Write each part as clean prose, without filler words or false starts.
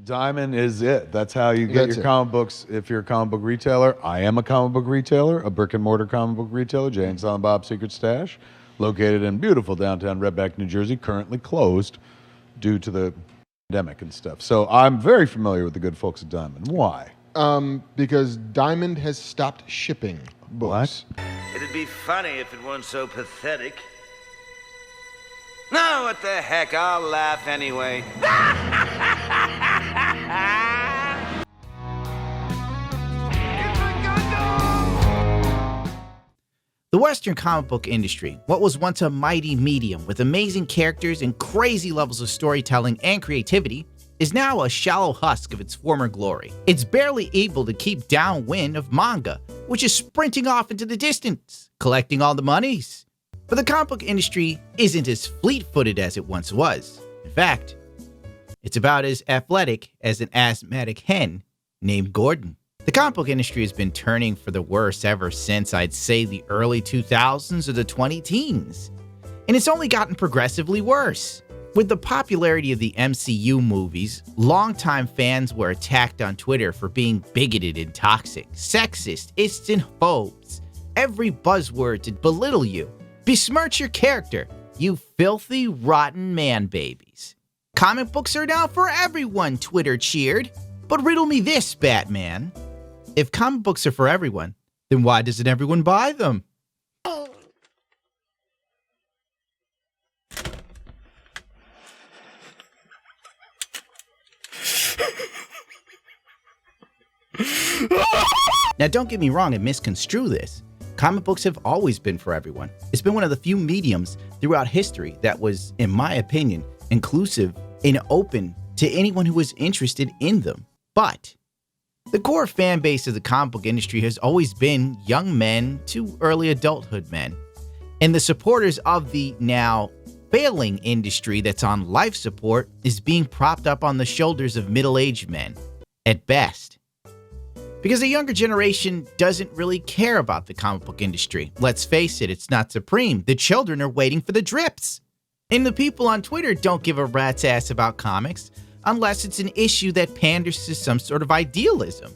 Diamond is it. That's how you get That's your it. comic books. If you're a comic book retailer, I am a comic book retailer, a brick and mortar comic book retailer, Jay and Silent Bob's Secret Stash, located in beautiful downtown Redback, New Jersey, currently closed due to the pandemic and stuff. So I'm very familiar with the good folks at Diamond. Why? Because Diamond has stopped shipping books. What? It'd be funny if it weren't so pathetic. No, what the heck, I'll laugh anyway. The Western comic book industry, what was once a mighty medium with amazing characters and crazy levels of storytelling and creativity, is now a shallow husk of its former glory. It's barely able to keep downwind of manga, which is sprinting off into the distance, collecting all the monies. But the comic book industry isn't as fleet-footed as it once was. In fact, it's about as athletic as an asthmatic hen named Gordon. The comic book industry has been turning for the worse ever since, I'd say, the early 2000s or the 2010s. And it's only gotten progressively worse. With the popularity of the MCU movies, longtime fans were attacked on Twitter for being bigoted and toxic, sexist, ists and phobes. Every buzzword to belittle you, besmirch your character, you filthy, rotten man babies. Comic books are now for everyone, Twitter cheered. But riddle me this, Batman. If comic books are for everyone, then why doesn't everyone buy them? Now don't get me wrong and misconstrue this. Comic books have always been for everyone. It's been one of the few mediums throughout history that was, in my opinion, inclusive and open to anyone who was interested in them. But the core fan base of the comic book industry has always been young men to early adulthood men. And the supporters of the now failing industry that's on life support is being propped up on the shoulders of middle-aged men, at best. Because the younger generation doesn't really care about the comic book industry. Let's face it, it's not supreme. The children are waiting for the drips. And the people on Twitter don't give a rat's ass about comics unless it's an issue that panders to some sort of idealism.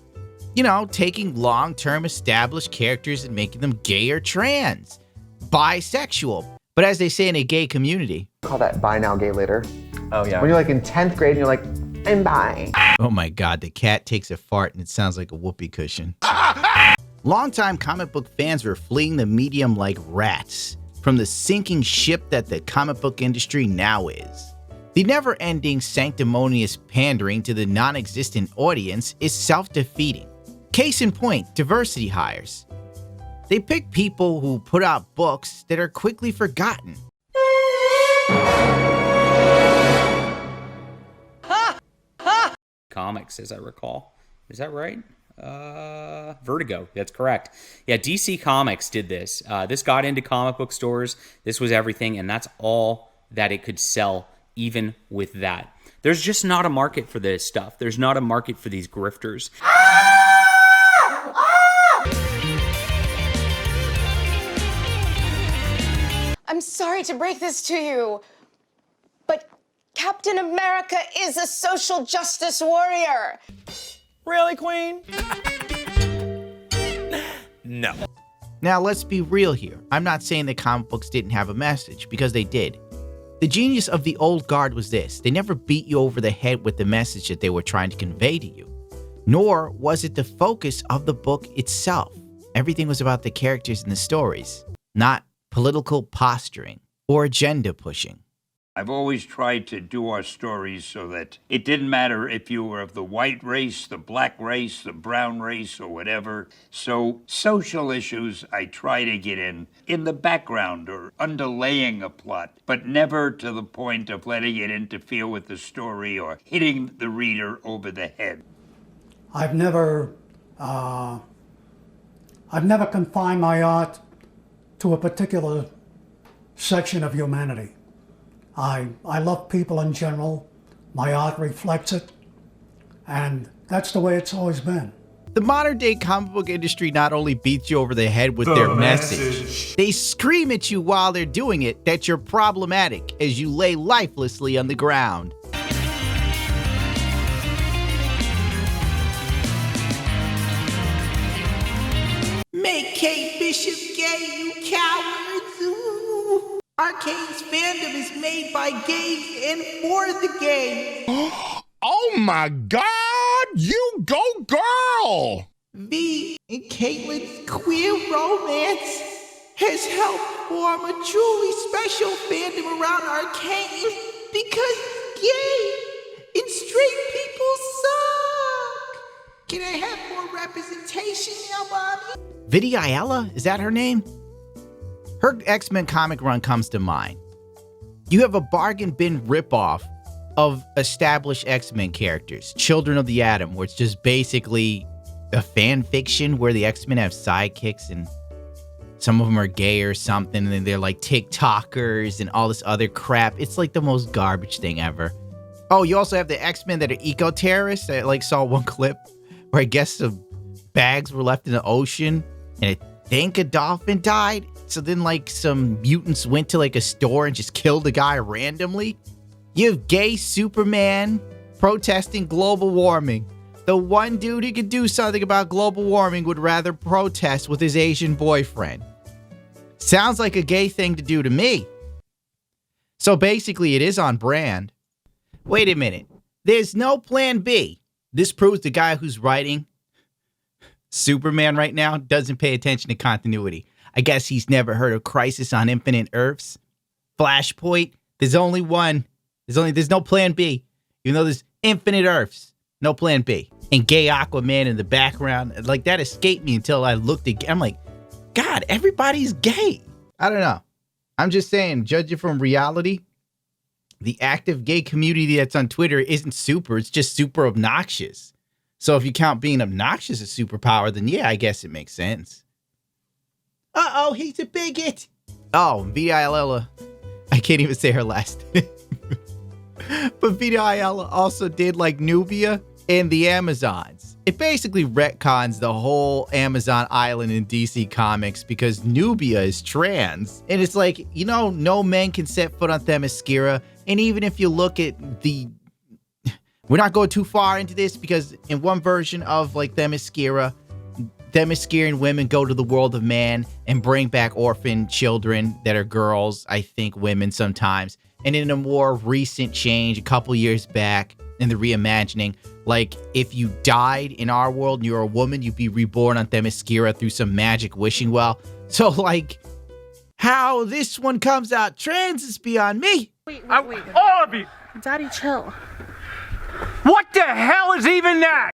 You know, taking long-term established characters and making them gay or trans, bisexual. But as they say in a gay community, Call that buy now, gay later. Oh, yeah. When you're like in 10th grade and you're like, I'm bi. oh my god, the cat takes a fart and it sounds like a whoopee cushion. Longtime comic book fans were fleeing the medium like rats from the sinking ship that the comic book industry now is. The never-ending sanctimonious pandering to the non-existent audience is self-defeating. Case in point, diversity hires. They pick people who put out books that are quickly forgotten. Comics, as I recall. Is that right? Vertigo, that's correct. Yeah, DC Comics did this. This got into comic book stores. This was everything, and that's all that it could sell, even with that. There's just not a market for this stuff. There's not a market for these grifters. I'm sorry to break this to you, but Captain America is a social justice warrior. Really, Queen? No. Now let's be real here. I'm not saying that comic books didn't have a message, because they did. The genius of the old guard was this: they never beat you over the head with the message that they were trying to convey to you. Nor was it the focus of the book itself. Everything was about the characters and the stories, not political posturing or agenda pushing. I've always tried to do our stories so that it didn't matter if you were of the white race, the black race, the brown race, or whatever. So social issues I try to get in the background or underlaying a plot, but never to the point of letting it interfere with the story or hitting the reader over the head. I've never confined my art to a particular section of humanity. I love people in general. My art reflects it, and that's the way it's always been. The modern day comic book industry not only beats you over the head with their message, they scream at you while they're doing it that you're problematic as you lay lifelessly on the ground. Make Kate Bishop gay, you cowards! Ooh. Arcane's fandom is made by gays and for the gays. Oh my God! You go girl! V and Caitlin's queer romance has helped form a truly special fandom around Arcane because gay and straight people suck. Can I have more representation now, Mommy? Vidiella? Is that her name? Her X-Men comic run comes to mind. You have a bargain bin ripoff of established X-Men characters, Children of the Atom, where it's just basically a fan fiction where the X-Men have sidekicks and some of them are gay or something, and they're like TikTokers and all this other crap. It's like the most garbage thing ever. Oh, you also have the X-Men that are eco-terrorists. I like saw one clip where I guess some bags were left in the ocean and I think a dolphin died. So then like some mutants went to like a store and just killed a guy randomly. You have gay Superman protesting global warming. The one dude who could do something about global warming would rather protest with his Asian boyfriend. Sounds like a gay thing to do to me. So basically it is on brand. Wait a minute. There's no plan B. This proves the guy who's writing Superman right now doesn't pay attention to continuity. I guess he's never heard of Crisis on Infinite Earths. Flashpoint. There's only one. There's no plan B. Even though there's infinite Earths. No plan B. And gay Aquaman in the background. Like, that escaped me until I looked again. I'm like, God, everybody's gay. I don't know. I'm just saying, judging from reality, the active gay community that's on Twitter isn't super. It's just super obnoxious. So if you count being obnoxious as superpower, then yeah, I guess it makes sense. Uh-oh, he's a bigot. Oh, Vidiella. I can't even say her last name. But Vidiella also did like Nubia and the Amazons. It basically retcons the whole Amazon island in DC Comics because Nubia is trans. And it's like, you know, no men can set foot on Themyscira. And even if you look at the... We're not going too far into this because in one version of like Themyscira, Themysciran women go to the world of man and bring back orphan children that are girls, I think women sometimes. And in a more recent change, a couple years back in the reimagining, like if you died in our world and you're a woman, you'd be reborn on Themyscira through some magic wishing well. So like how this one comes out trans is beyond me. Wait. All of you! Daddy, chill. What the hell is even that?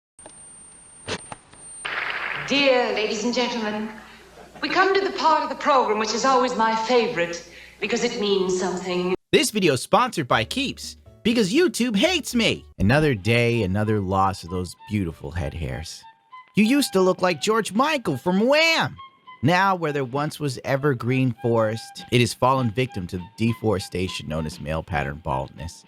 Dear ladies and gentlemen, we come to the part of the program which is always my favorite because it means something. This video is sponsored by Keeps because YouTube hates me. Another day, another loss of those beautiful head hairs. You used to look like George Michael from Wham! Now, where there once was evergreen forest, it has fallen victim to the deforestation known as male pattern baldness.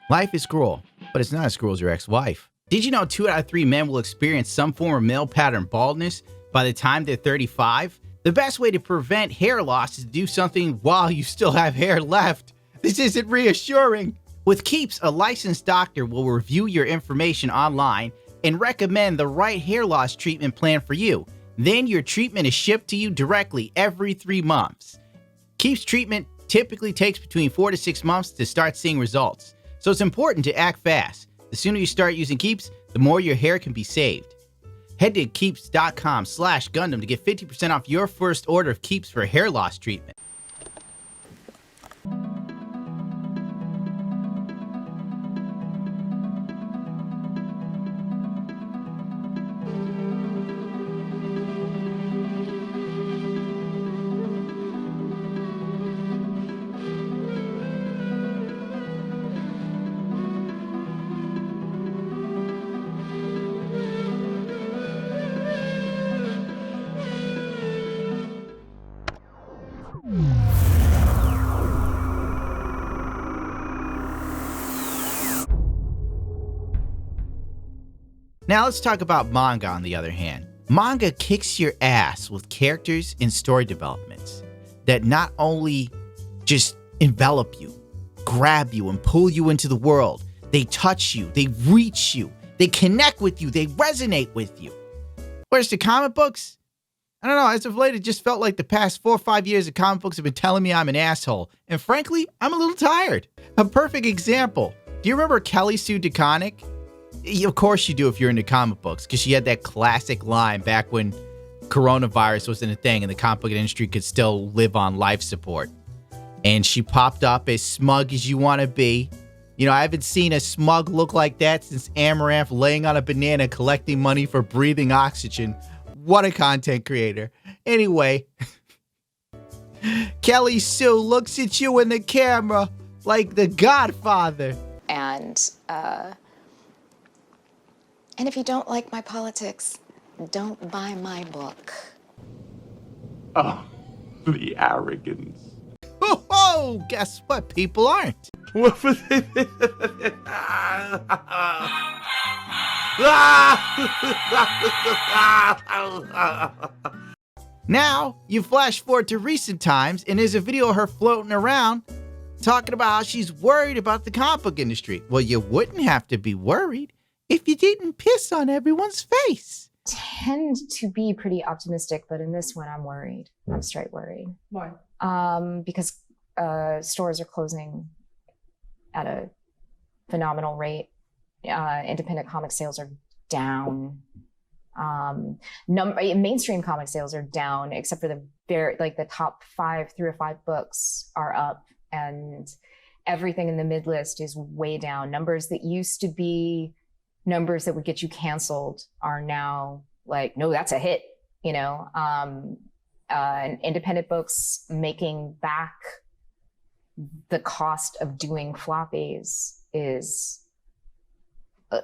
Life is cruel, but it's not as cruel as your ex-wife. Did you know 2 out of 3 men will experience some form of male pattern baldness by the time they're 35? The best way to prevent hair loss is to do something while you still have hair left. This isn't reassuring. With Keeps, a licensed doctor will review your information online and recommend the right hair loss treatment plan for you. Then your treatment is shipped to you directly every 3 months. Keeps treatment typically takes between 4 to 6 months to start seeing results. So it's important to act fast. The sooner you start using Keeps, the more your hair can be saved. Head to keeps.com/Gundam to get 50% off your first order of Keeps for hair loss treatment. Now let's talk about manga on the other hand. Manga kicks your ass with characters and story developments that not only just envelop you, grab you, and pull you into the world, they touch you, they reach you, they connect with you, they resonate with you. Whereas the comic books, I don't know, as of late, it just felt like the past 4 or 5 years of comic books have been telling me I'm an asshole. And frankly, I'm a little tired. A perfect example. Do you remember Kelly Sue DeConnick? Of course you do if you're into comic books, because she had that classic line back when coronavirus wasn't a thing and the comic book industry could still live on life support. And she popped up as smug as you want to be. You know, I haven't seen a smug look like that since Amaranth laying on a banana collecting money for breathing oxygen. What a content creator. Anyway, Kelly Sue looks at you in the camera like the Godfather. And if you don't like my politics, don't buy my book. Oh, the arrogance. Oh, guess what? People aren't. Now, you flash forward to recent times, and there's a video of her floating around talking about how she's worried about the comic book industry. Well, you wouldn't have to be worried if you didn't piss on everyone's face. Tend to be pretty optimistic, but in this one, I'm worried. I'm straight worried. Why? Because stores are closing at a phenomenal rate. Independent comic sales are down. Mainstream comic sales are down, except for the top 3 or 5 books are up, and everything in the mid list is way down. Numbers that used to be numbers that would get you canceled are now like, no, that's a hit. You know, independent books making back the cost of doing floppies is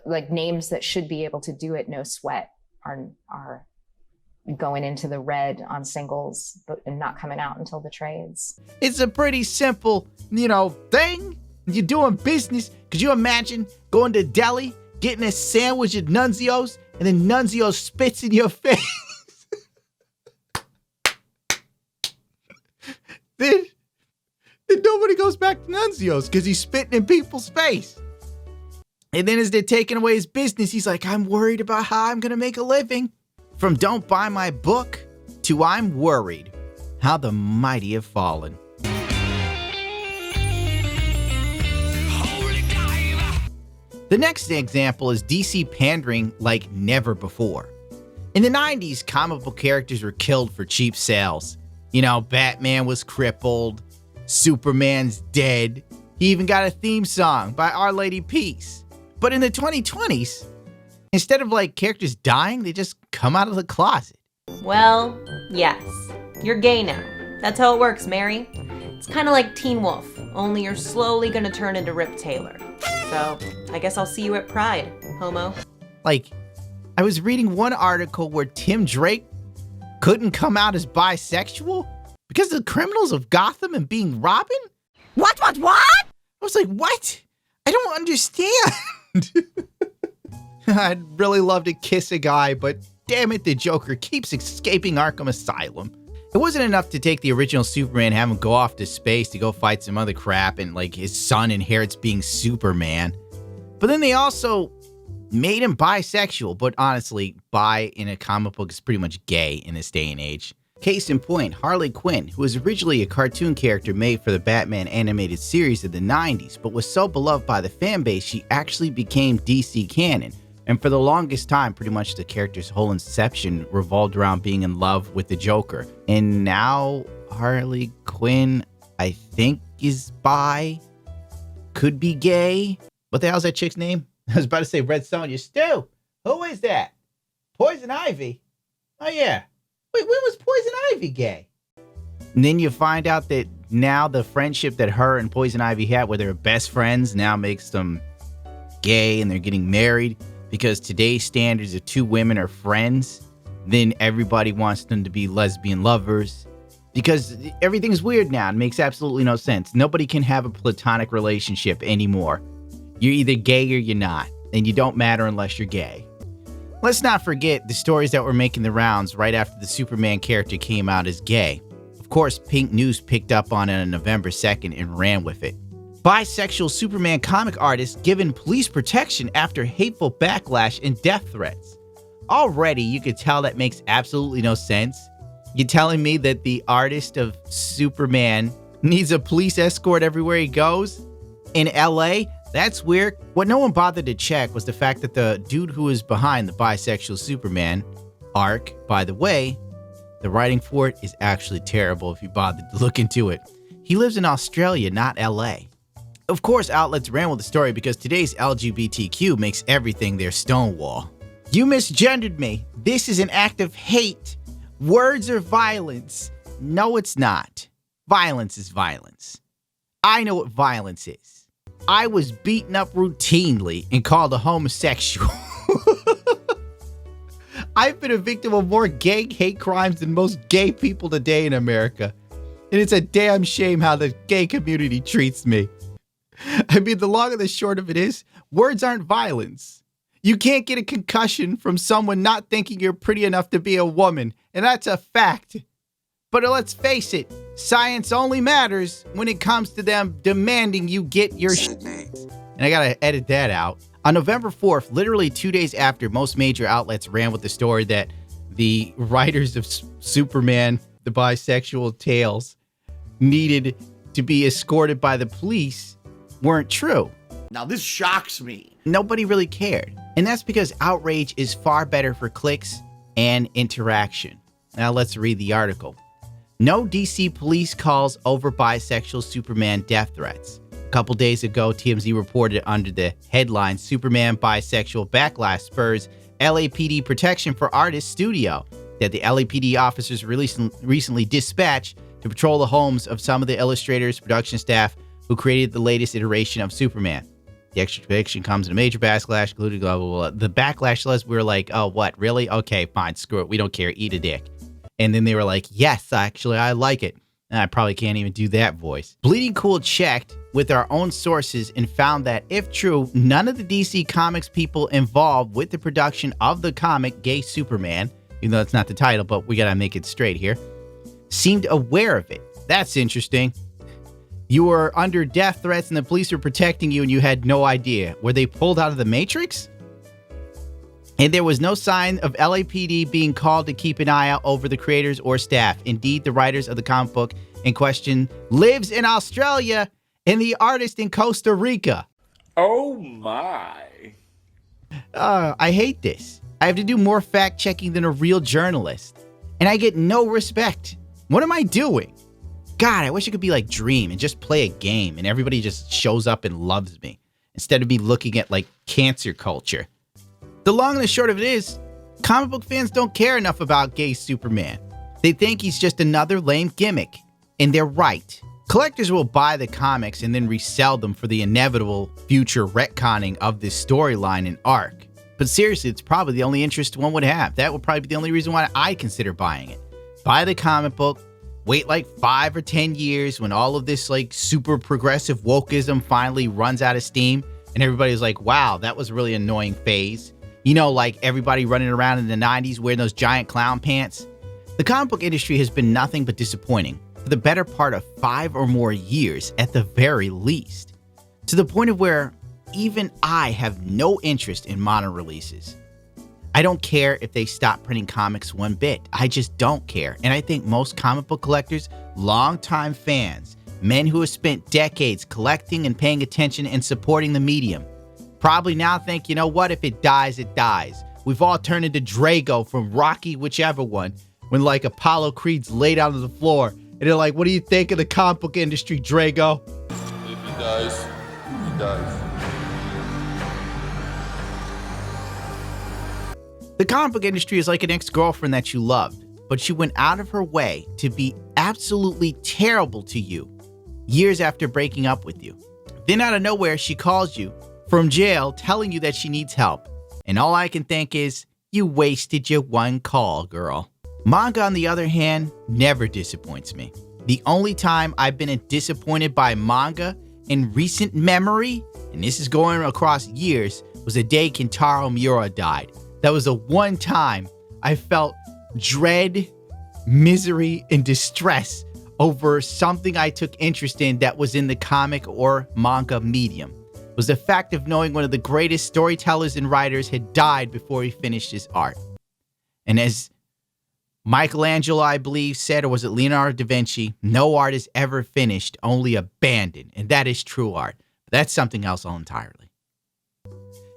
like names that should be able to do it no sweat are going into the red on singles but not coming out until the trades. It's a pretty simple, thing. You're doing business. Could you imagine going to deli, getting a sandwich at Nunzio's, and then Nunzio spits in your face? then nobody goes back to Nunzio's because he's spitting in people's face. And then as they're taking away his business, he's like, I'm worried about how I'm going to make a living. From don't buy my book to I'm worried how the mighty have fallen. The next example is DC pandering like never before. In the 90s, comic book characters were killed for cheap sales. Batman was crippled, Superman's dead. He even got a theme song by Our Lady Peace. But in the 2020s, instead of characters dying, they just come out of the closet. Well, yes. You're gay now. That's how it works, Mary. It's kind of like Teen Wolf, only you're slowly gonna turn into Rip Taylor. So, I guess I'll see you at Pride, homo. I was reading one article where Tim Drake couldn't come out as bisexual because of the criminals of Gotham and being Robin? What? I was like, what? I don't understand. I'd really love to kiss a guy, but damn it, the Joker keeps escaping Arkham Asylum. It wasn't enough to take the original Superman and have him go off to space to go fight some other crap and his son inherits being Superman. But then they also made him bisexual, but honestly, bi in a comic book is pretty much gay in this day and age. Case in point, Harley Quinn, who was originally a cartoon character made for the Batman animated series of the 90s, but was so beloved by the fan base she actually became DC canon. And for the longest time, pretty much the character's whole inception revolved around being in love with the Joker. And now Harley Quinn, I think, is bi, could be gay. What the hell's that chick's name? I was about to say Red Sonja. Stu, who is that? Poison Ivy? Oh yeah. Wait, when was Poison Ivy gay? And then you find out that now the friendship that her and Poison Ivy had where they're best friends now makes them gay and they're getting married because today's standards of 2 women are friends. Then everybody wants them to be lesbian lovers because everything's weird now. It makes absolutely no sense. Nobody can have a platonic relationship anymore. You're either gay or you're not, and you don't matter unless you're gay. Let's not forget the stories that were making the rounds right after the Superman character came out as gay. Of course, Pink News picked up on it on November 2nd and ran with it. Bisexual Superman comic artist given police protection after hateful backlash and death threats. Already, you could tell that makes absolutely no sense. You telling me that the artist of Superman needs a police escort everywhere he goes? In LA? That's weird. What no one bothered to check was the fact that the dude who is behind the bisexual Superman arc, by the way, the writing for it is actually terrible if you bothered to look into it. He lives in Australia, not LA. Of course, outlets ran with the story because today's LGBTQ makes everything their stonewall. You misgendered me. This is an act of hate. Words are violence. No, it's not. Violence is violence. I know what violence is. I was beaten up routinely and called a homosexual. I've been a victim of more gay hate crimes than most gay people today in America. And it's a damn shame how the gay community treats me. I mean, the long and the short of it is, words aren't violence. You can't get a concussion from someone not thinking you're pretty enough to be a woman, and that's a fact. But let's face it, science only matters when it comes to them demanding you get your shit. And I gotta edit that out. On November 4th, literally 2 days after most major outlets ran with the story that the writers of Superman, the bisexual tales, needed to be escorted by the police, weren't true. Now this shocks me. Nobody really cared. And that's because outrage is far better for clicks and interaction. Now let's read the article. No DC police calls over bisexual Superman death threats. A couple days ago, TMZ reported under the headline Superman bisexual backlash spurs LAPD protection for artist studio that the LAPD officers recently dispatched to patrol the homes of some of the illustrators, production staff who created the latest iteration of Superman. The extra conviction comes in a major backlash, including blah, blah, blah. The backlash was, we were like, oh, what, really? Okay, fine, screw it. We don't care. Eat a dick. And then they were like, yes, actually, I like it. And I probably can't even do that voice. Bleeding Cool checked with our own sources and found that, if true, none of the DC Comics people involved with the production of the comic Gay Superman, even though that's not the title, but we gotta make it straight here, seemed aware of it. That's interesting. You were under death threats and the police were protecting you and you had no idea. Were they pulled out of the Matrix? And there was no sign of LAPD being called to keep an eye out over the creators or staff. Indeed, the writers of the comic book in question lives in Australia and the artist in Costa Rica. Oh my. I hate this. I have to do more fact checking than a real journalist. And I get no respect. What am I doing? God, I wish it could be like Dream and just play a game and everybody just shows up and loves me instead of me looking at like cancer culture. The long and the short of it is, comic book fans don't care enough about Gay Superman. They think he's just another lame gimmick. And they're right. Collectors will buy the comics and then resell them for the inevitable future retconning of this storyline and arc. But seriously, it's probably the only interest one would have. That would probably be the only reason why I consider buying it. Buy the comic book, wait like 5 or 10 years when all of this like super progressive wokeism finally runs out of steam and everybody's like, wow, that was a really annoying phase. You know, like everybody running around in the 90s wearing those giant clown pants. The comic book industry has been nothing but disappointing for the better part of 5 or more years at the very least. To the point of where even I have no interest in modern releases. I don't care if they stop printing comics one bit. I just don't care. And I think most comic book collectors, longtime fans, men who have spent decades collecting and paying attention and supporting the medium, probably now think, you know what, if it dies, it dies. We've all turned into Drago from Rocky, whichever one, when like Apollo Creed's laid out on the floor. And they're like, what do you think of the comic book industry, Drago? If he dies, he dies. The comic book industry is like an ex-girlfriend that you loved, but she went out of her way to be absolutely terrible to you years after breaking up with you. Then out of nowhere, she calls you from jail telling you that she needs help. And all I can think is, you wasted your one call, girl. Manga, on the other hand, never disappoints me. The only time I've been disappointed by manga in recent memory, and this is going across years, was the day Kentaro Miura died. That was the one time I felt dread, misery, and distress over something I took interest in that was in the comic or manga medium. It was the fact of knowing one of the greatest storytellers and writers had died before he finished his art. And as Michelangelo, I believe, said, or was it Leonardo da Vinci, no art is ever finished, only abandoned. And that is true art. That's something else entirely.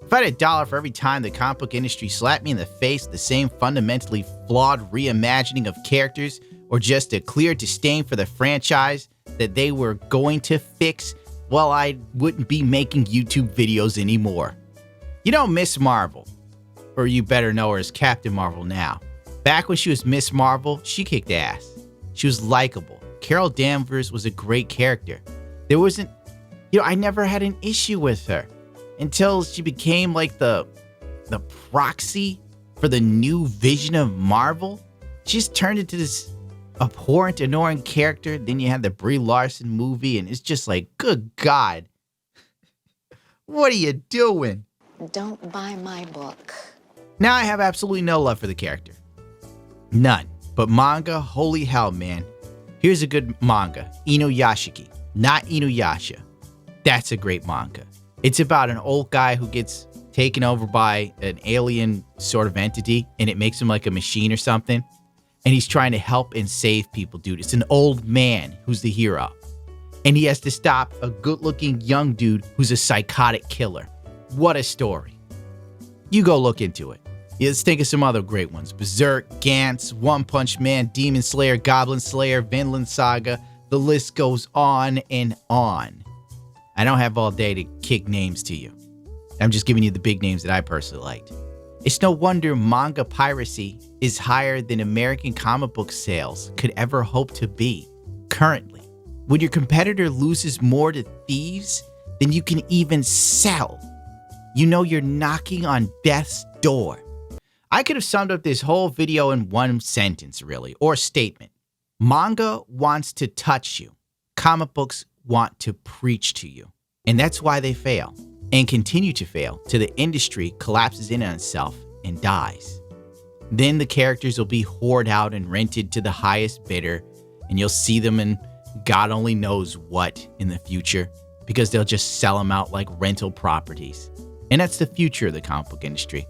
If I had $1 for every time the comic book industry slapped me in the face with the same fundamentally flawed reimagining of characters, or just a clear disdain for the franchise that they were going to fix, well, I wouldn't be making YouTube videos anymore. You know Miss Marvel, or you better know her as Captain Marvel now. Back when she was Miss Marvel, she kicked ass. She was likable. Carol Danvers was a great character. There wasn't, I never had an issue with her until she became like the proxy for the new vision of Marvel. She just turned into this abhorrent, annoying character. Then you had the Brie Larson movie, and it's just like, good God. What are you doing? Don't buy my book. Now I have absolutely no love for the character. None. But manga, holy hell, man. Here's a good manga. Inuyashiki, not Inuyasha. That's a great manga. It's about an old guy who gets taken over by an alien sort of entity, and it makes him like a machine or something. And he's trying to help and save people, dude. It's an old man who's the hero. And he has to stop a good-looking young dude who's a psychotic killer. What a story. You go look into it. Let's think of some other great ones. Berserk, Gantz, One Punch Man, Demon Slayer, Goblin Slayer, Vinland Saga. The list goes on and on. I don't have all day to kick names to you. I'm just giving you the big names that I personally liked. It's no wonder manga piracy is higher than American comic book sales could ever hope to be currently. When your competitor loses more to thieves than you can even sell, you know you're knocking on death's door. I could have summed up this whole video in one sentence, really, or statement. Manga wants to touch you. Comic books want to preach to you. And that's why they fail, and continue to fail, till the industry collapses in on itself and dies. Then the characters will be hoarded out and rented to the highest bidder, and you'll see them in God only knows what in the future, because they'll just sell them out like rental properties. And that's the future of the comic book industry.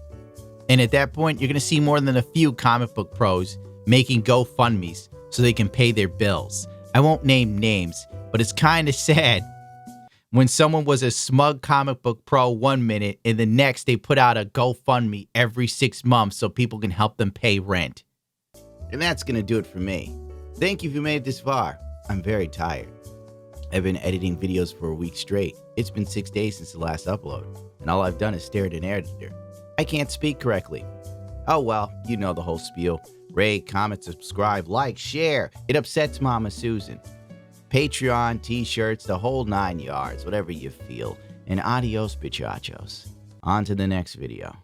And at that point, you're going to see more than a few comic book pros making GoFundMes so they can pay their bills. I won't name names, but it's kind of sad when someone was a smug comic book pro 1 minute and the next they put out a GoFundMe every 6 months so people can help them pay rent. And that's going to do it for me. Thank you if you made it this far. I'm very tired. I've been editing videos for a week straight. It's been 6 days since the last upload, and all I've done is stare at an editor. I can't speak correctly. Oh well, you know the whole spiel. Rate, comment, subscribe, like, share. It upsets Mama Susan. Patreon, t-shirts, the whole 9 yards, whatever you feel. And adios, bichachos. On to the next video.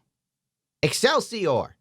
Excelsior!